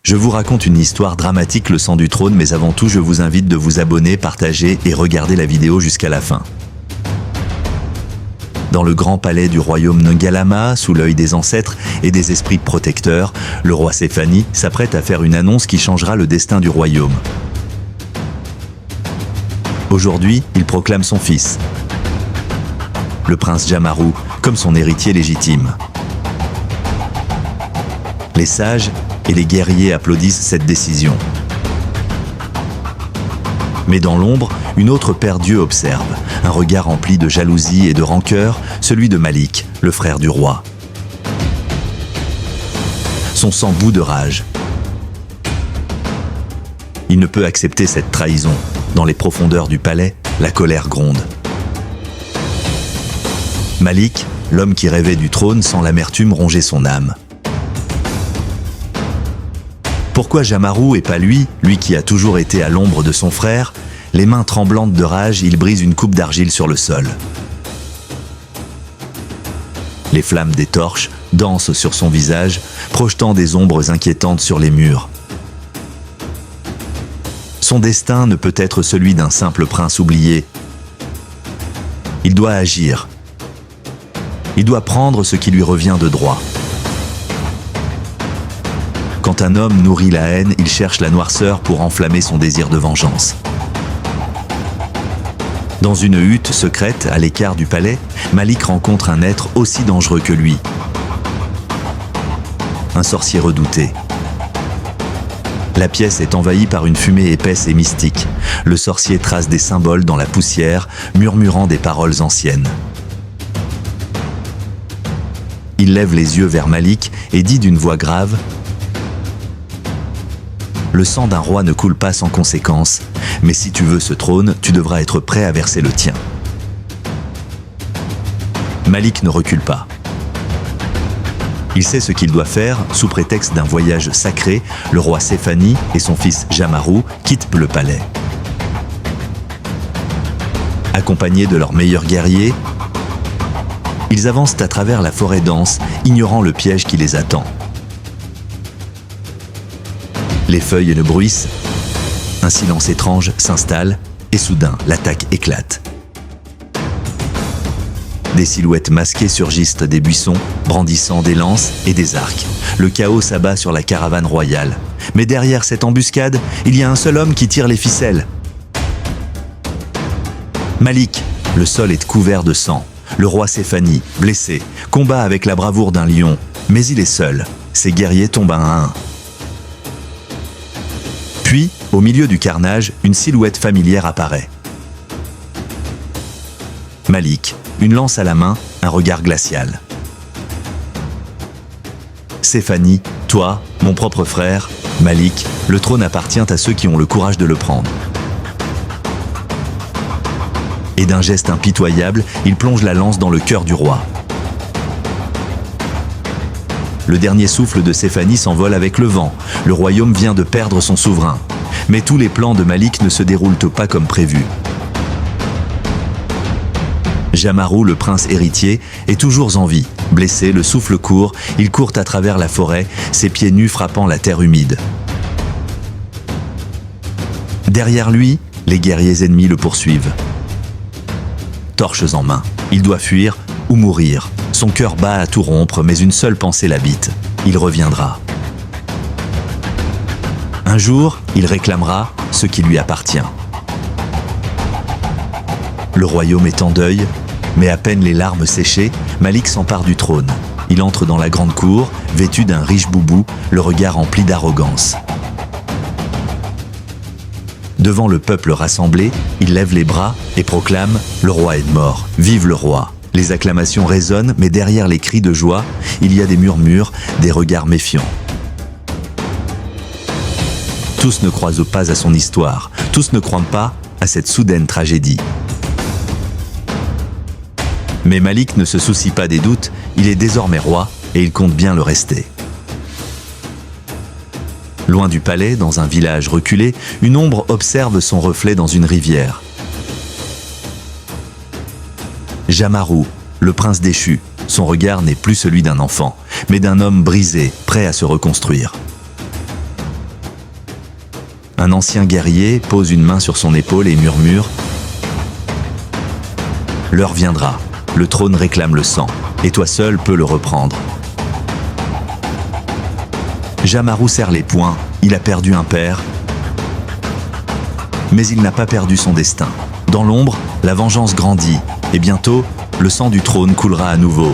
Je vous raconte une histoire dramatique, le sang du trône, mais avant tout, je vous invite de vous abonner, partager et regarder la vidéo jusqu'à la fin. Dans le grand palais du royaume Ngalama, sous l'œil des ancêtres et des esprits protecteurs, le roi Séphani s'apprête à faire une annonce qui changera le destin du royaume. Aujourd'hui, il proclame son fils, le prince Jamaru, comme son héritier légitime. Les sages et les guerriers applaudissent cette décision. Mais dans l'ombre, une autre paire d'yeux observe, un regard rempli de jalousie et de rancœur, celui de Malik, le frère du roi. Son sang bout de rage. Il ne peut accepter cette trahison. Dans les profondeurs du palais, la colère gronde. Malik, l'homme qui rêvait du trône, sent l'amertume ronger son âme. Pourquoi Jamaru et pas lui, lui qui a toujours été à l'ombre de son frère? Les mains tremblantes de rage, il brise une coupe d'argile sur le sol. Les flammes des torches dansent sur son visage, projetant des ombres inquiétantes sur les murs. Son destin ne peut être celui d'un simple prince oublié. Il doit agir. Il doit prendre ce qui lui revient de droit. Quand un homme nourrit la haine, il cherche la noirceur pour enflammer son désir de vengeance. Dans une hutte secrète, à l'écart du palais, Malik rencontre un être aussi dangereux que lui. Un sorcier redouté. La pièce est envahie par une fumée épaisse et mystique. Le sorcier trace des symboles dans la poussière, murmurant des paroles anciennes. Il lève les yeux vers Malik et dit d'une voix grave : « Le sang d'un roi ne coule pas sans conséquence, mais si tu veux ce trône, tu devras être prêt à verser le tien. » Malik ne recule pas. Il sait ce qu'il doit faire. Sous prétexte d'un voyage sacré, le roi Séphani et son fils Jamaru quittent le palais. Accompagnés de leurs meilleurs guerriers, ils avancent à travers la forêt dense, ignorant le piège qui les attend. Les feuilles ne bruissent, un silence étrange s'installe et soudain l'attaque éclate. Des silhouettes masquées surgissent des buissons, brandissant des lances et des arcs. Le chaos s'abat sur la caravane royale. Mais derrière cette embuscade, il y a un seul homme qui tire les ficelles. Malik, le sol est couvert de sang. Le roi Séphani, blessé, combat avec la bravoure d'un lion. Mais il est seul. Ses guerriers tombent un à un. Puis, au milieu du carnage, une silhouette familière apparaît. Malik, une lance à la main, un regard glacial. Séphani, toi, mon propre frère, Malik, le trône appartient à ceux qui ont le courage de le prendre. Et d'un geste impitoyable, il plonge la lance dans le cœur du roi. Le dernier souffle de Séphani s'envole avec le vent. Le royaume vient de perdre son souverain. Mais tous les plans de Malik ne se déroulent pas comme prévu. Jamaru, le prince héritier, est toujours en vie. Blessé, le souffle court, il court à travers la forêt, ses pieds nus frappant la terre humide. Derrière lui, les guerriers ennemis le poursuivent. Torches en main, il doit fuir ou mourir. Son cœur bat à tout rompre, mais une seule pensée l'habite. Il reviendra. Un jour, il réclamera ce qui lui appartient. Le royaume est en deuil, mais à peine les larmes séchées, Malik s'empare du trône. Il entre dans la grande cour, vêtu d'un riche boubou, le regard rempli d'arrogance. Devant le peuple rassemblé, il lève les bras et proclame « Le roi est mort, vive le roi !» Les acclamations résonnent, mais derrière les cris de joie, il y a des murmures, des regards méfiants. Tous ne croient pas à son histoire, tous ne croient pas à cette soudaine tragédie. Mais Malik ne se soucie pas des doutes, il est désormais roi et il compte bien le rester. Loin du palais, dans un village reculé, une ombre observe son reflet dans une rivière. Jamaru, le prince déchu, son regard n'est plus celui d'un enfant, mais d'un homme brisé, prêt à se reconstruire. Un ancien guerrier pose une main sur son épaule et murmure « L'heure viendra, le trône réclame le sang, et toi seul peux le reprendre. » Jamaru serre les poings, il a perdu un père, mais il n'a pas perdu son destin. Dans l'ombre, la vengeance grandit, et bientôt, le sang du trône coulera à nouveau.